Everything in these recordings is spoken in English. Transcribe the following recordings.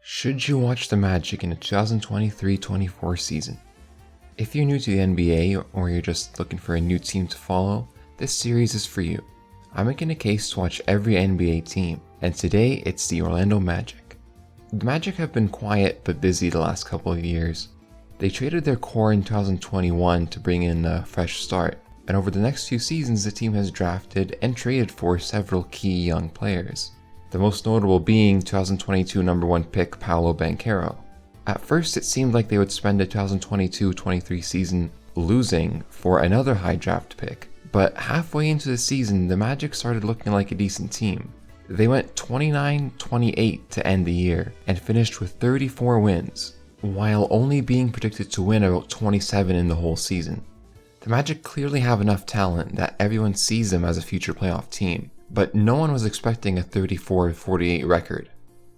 Should you watch the Magic in the 2023-24 season? If you're new to the NBA or you're just looking for a new team to follow, this series is for you. I'm making a case to watch every NBA team, and today it's the Orlando Magic. The Magic have been quiet but busy the last couple of years. They traded their core in 2021 to bring in a fresh start, and over the next few seasons the team has drafted and traded for several key young players. The most notable being 2022 number 1 pick Paolo Banchero. At first it seemed like they would spend the 2022-23 season losing for another high draft pick, but halfway into the season the Magic started looking like a decent team. They went 29-28 to end the year and finished with 34 wins, while only being predicted to win about 27 in the whole season. The Magic clearly have enough talent that everyone sees them as a future playoff team, but no one was expecting a 34-48 record.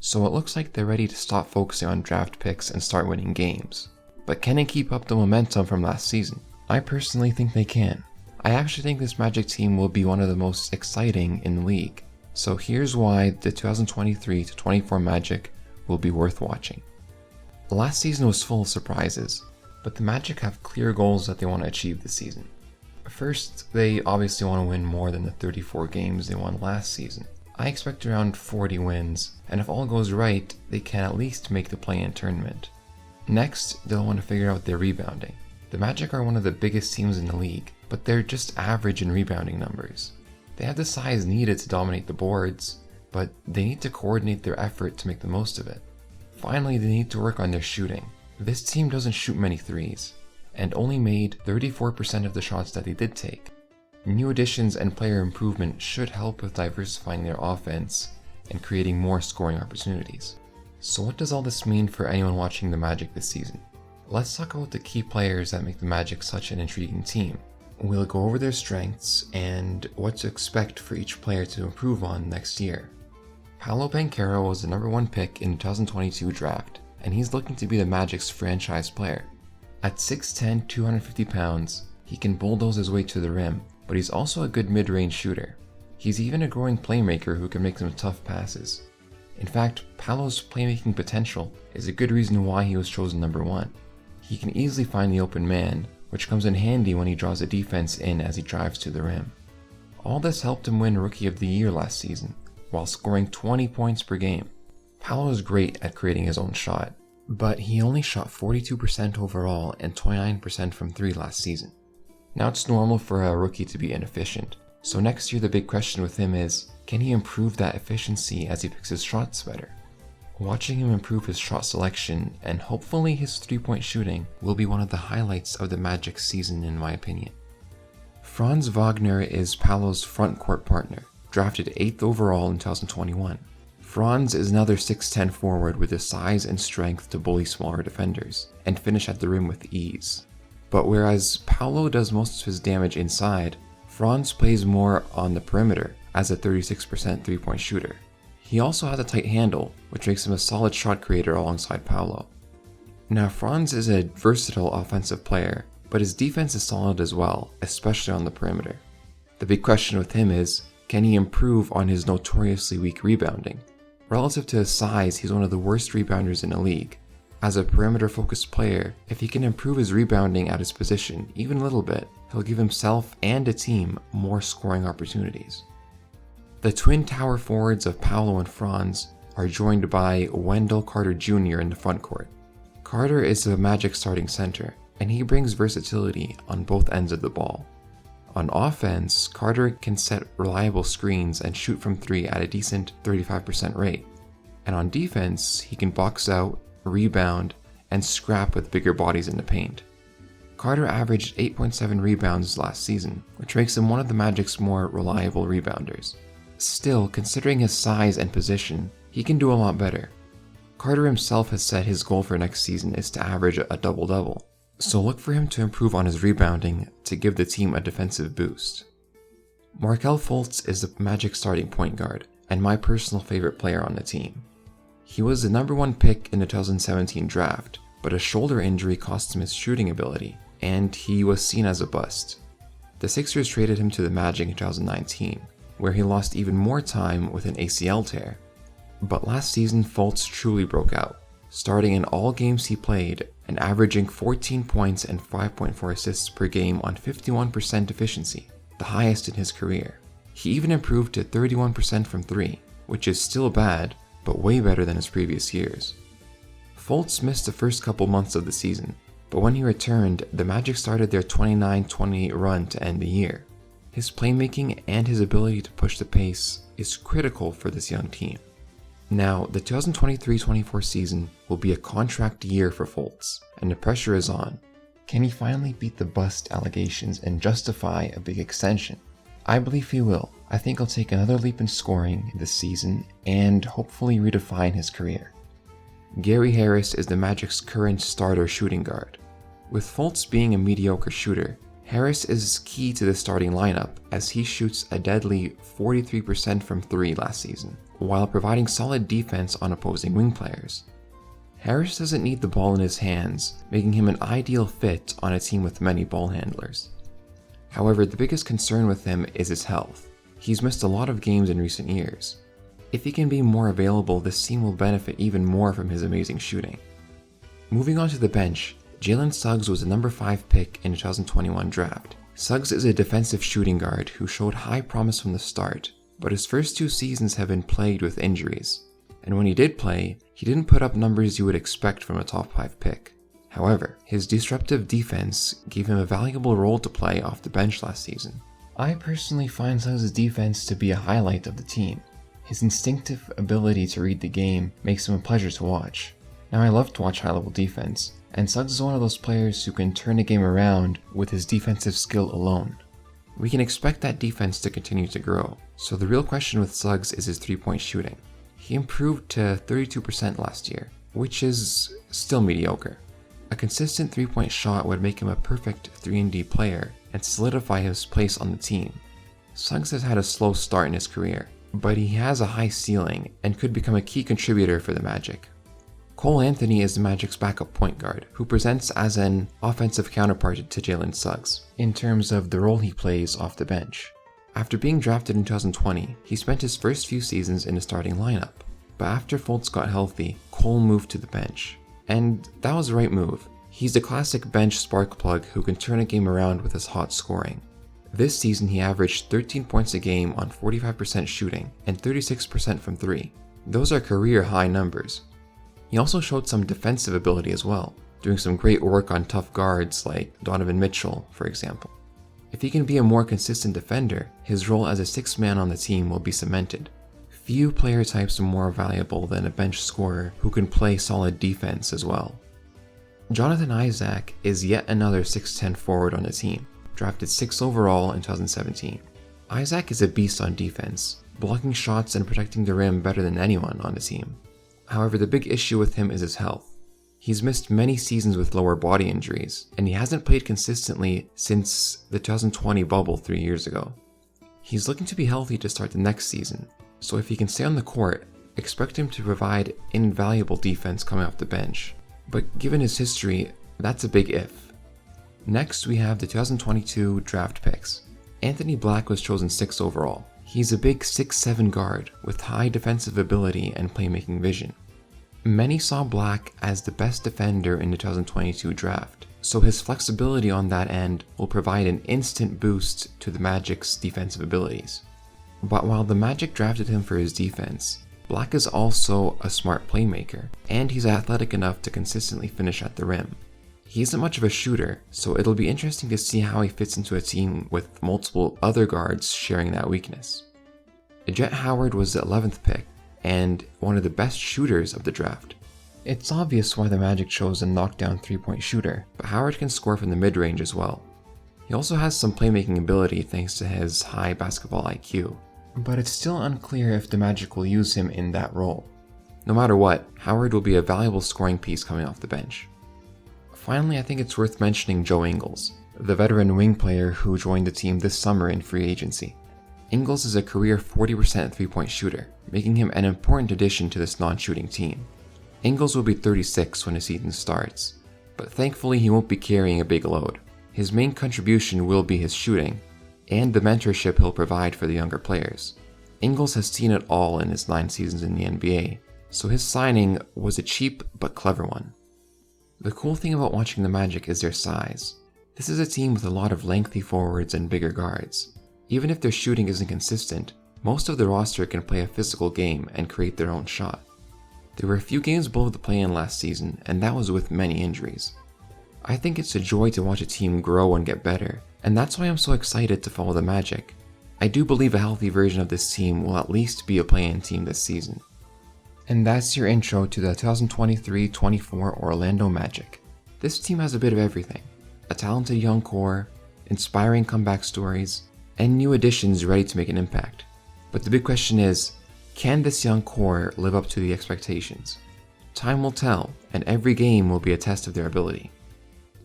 So it looks like they're ready to stop focusing on draft picks and start winning games. But can they keep up the momentum from last season? I personally think they can. I actually think this Magic team will be one of the most exciting in the league. So here's why the 2023-24 Magic will be worth watching. Last season was full of surprises, but the Magic have clear goals that they want to achieve this season. First, they obviously want to win more than the 34 games they won last season. I expect around 40 wins, and if all goes right, they can at least make the play-in tournament. Next, they'll want to figure out their rebounding. The Magic are one of the biggest teams in the league, but they're just average in rebounding numbers. They have the size needed to dominate the boards, but they need to coordinate their effort to make the most of it. Finally, they need to work on their shooting. This team doesn't shoot many threes, and only made 34% of the shots that they did take. New additions and player improvement should help with diversifying their offense and creating more scoring opportunities. So what does all this mean for anyone watching the Magic this season? Let's talk about the key players that make the Magic such an intriguing team. We'll go over their strengths and what to expect for each player to improve on next year. Paolo Banchero was the number 1 pick in the 2022 draft, and he's looking to be the Magic's franchise player. At 6'10", 250 pounds, he can bulldoze his way to the rim, but he's also a good mid-range shooter. He's even a growing playmaker who can make some tough passes. In fact, Paolo's playmaking potential is a good reason why he was chosen number 1. He can easily find the open man, which comes in handy when he draws a defense in as he drives to the rim. All this helped him win Rookie of the Year last season, while scoring 20 points per game. Paolo is great at creating his own shot, but he only shot 42% overall and 29% from 3 last season. Now it's normal for a rookie to be inefficient, so next year the big question with him is, can he improve that efficiency as he picks his shots better? Watching him improve his shot selection and hopefully his 3-point shooting will be one of the highlights of the Magic season in my opinion. Franz Wagner is Paolo's front court partner, drafted 8th overall in 2021. Franz is another 6'10" forward with the size and strength to bully smaller defenders and finish at the rim with ease. But whereas Paolo does most of his damage inside, Franz plays more on the perimeter as a 36% 3-point shooter. He also has a tight handle, which makes him a solid shot creator alongside Paolo. Now Franz is a versatile offensive player, but his defense is solid as well, especially on the perimeter. The big question with him is, can he improve on his notoriously weak rebounding? Relative to his size, he's one of the worst rebounders in the league. As a perimeter-focused player, if he can improve his rebounding at his position even a little bit, he'll give himself and the team more scoring opportunities. The twin tower forwards of Paolo and Franz are joined by Wendell Carter Jr. in the front court. Carter is the Magic starting center, and he brings versatility on both ends of the ball. On offense, Carter can set reliable screens and shoot from 3 at a decent 35% rate. And on defense, he can box out, rebound, and scrap with bigger bodies in the paint. Carter averaged 8.7 rebounds last season, which makes him one of the Magic's more reliable rebounders. Still, considering his size and position, he can do a lot better. Carter himself has said his goal for next season is to average a double-double, so look for him to improve on his rebounding to give the team a defensive boost. Markelle Fultz is the Magic starting point guard, and my personal favorite player on the team. He was the number 1 pick in the 2017 draft, but a shoulder injury cost him his shooting ability, and he was seen as a bust. The Sixers traded him to the Magic in 2019, where he lost even more time with an ACL tear. But last season, Fultz truly broke out, starting in all games he played and averaging 14 points and 5.4 assists per game on 51% efficiency, the highest in his career. He even improved to 31% from 3, which is still bad, but way better than his previous years. Fultz missed the first couple months of the season, but when he returned, the Magic started their 29-28 run to end the year. His playmaking and his ability to push the pace is critical for this young team. Now, the 2023-24 season will be a contract year for Fultz, and the pressure is on. Can he finally beat the bust allegations and justify a big extension? I believe he will. I think he'll take another leap in scoring this season and hopefully redefine his career. Gary Harris is the Magic's current starter shooting guard. With Fultz being a mediocre shooter, Harris is key to the starting lineup as he shoots a deadly 43% from 3 last season, while providing solid defense on opposing wing players. Harris doesn't need the ball in his hands, making him an ideal fit on a team with many ball handlers. However, the biggest concern with him is his health. He's missed a lot of games in recent years. If he can be more available, this team will benefit even more from his amazing shooting. Moving on to the bench, Jalen Suggs was the number 5 pick in the 2021 draft. Suggs is a defensive shooting guard who showed high promise from the start, but his first 2 seasons have been plagued with injuries. And when he did play, he didn't put up numbers you would expect from a top 5 pick. However, his disruptive defense gave him a valuable role to play off the bench last season. I personally find Suggs' defense to be a highlight of the team. His instinctive ability to read the game makes him a pleasure to watch. Now, I love to watch high-level defense, and Suggs is one of those players who can turn a game around with his defensive skill alone. We can expect that defense to continue to grow, so the real question with Suggs is his 3-point shooting. He improved to 32% last year, which is still mediocre. A consistent 3-point shot would make him a perfect 3-and-D player and solidify his place on the team. Suggs has had a slow start in his career, but he has a high ceiling and could become a key contributor for the Magic. Cole Anthony is the Magic's backup point guard, who presents as an offensive counterpart to Jalen Suggs, in terms of the role he plays off the bench. After being drafted in 2020, he spent his first few seasons in the starting lineup, but after Fultz got healthy, Cole moved to the bench. And that was the right move. He's the classic bench spark plug who can turn a game around with his hot scoring. This season he averaged 13 points a game on 45% shooting and 36% from 3. Those are career high numbers. He also showed some defensive ability as well, doing some great work on tough guards like Donovan Mitchell, for example. If he can be a more consistent defender, his role as a 6th man on the team will be cemented. Few player types are more valuable than a bench scorer who can play solid defense as well. Jonathan Isaac is yet another 6'10 forward on the team, drafted 6th overall in 2017. Isaac is a beast on defense, blocking shots and protecting the rim better than anyone on the team. However, the big issue with him is his health. He's missed many seasons with lower body injuries, and he hasn't played consistently since the 2020 bubble 3 years ago. He's looking to be healthy to start the next season, so if he can stay on the court, expect him to provide invaluable defense coming off the bench. But given his history, that's a big if. Next, we have the 2022 draft picks. Anthony Black was chosen 6th overall. He's a big 6'7 guard with high defensive ability and playmaking vision. Many saw Black as the best defender in the 2022 draft, so his flexibility on that end will provide an instant boost to the Magic's defensive abilities. But while the Magic drafted him for his defense, Black is also a smart playmaker, and he's athletic enough to consistently finish at the rim. He isn't much of a shooter, so it'll be interesting to see how he fits into a team with multiple other guards sharing that weakness. Jet Howard was the 11th pick, and one of the best shooters of the draft. It's obvious why the Magic chose a knockdown 3-point shooter, but Howard can score from the mid-range as well. He also has some playmaking ability thanks to his high basketball IQ, but it's still unclear if the Magic will use him in that role. No matter what, Howard will be a valuable scoring piece coming off the bench. Finally, I think it's worth mentioning Joe Ingles, the veteran wing player who joined the team this summer in free agency. Ingles is a career 40% 3-point shooter, making him an important addition to this non-shooting team. Ingles will be 36 when the season starts, but thankfully he won't be carrying a big load. His main contribution will be his shooting, and the mentorship he'll provide for the younger players. Ingles has seen it all in his 9 seasons in the NBA, so his signing was a cheap but clever one. The cool thing about watching the Magic is their size. This is a team with a lot of lengthy forwards and bigger guards. Even if their shooting isn't consistent, most of the roster can play a physical game and create their own shot. There were a few games below the play-in last season, and that was with many injuries. I think it's a joy to watch a team grow and get better, and that's why I'm so excited to follow the Magic. I do believe a healthy version of this team will at least be a play-in team this season. And that's your intro to the 2023-24 Orlando Magic. This team has a bit of everything: a talented young core, inspiring comeback stories, and new additions ready to make an impact. But the big question is, can this young core live up to the expectations? Time will tell, and every game will be a test of their ability.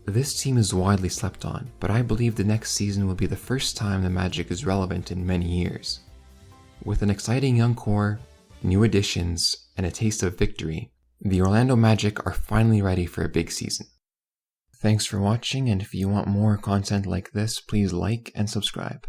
This team is widely slept on, but I believe the next season will be the first time the Magic is relevant in many years. With an exciting young core, new additions, and a taste of victory, the Orlando Magic are finally ready for a big season. Thanks for watching, and if you want more content like this, please like and subscribe.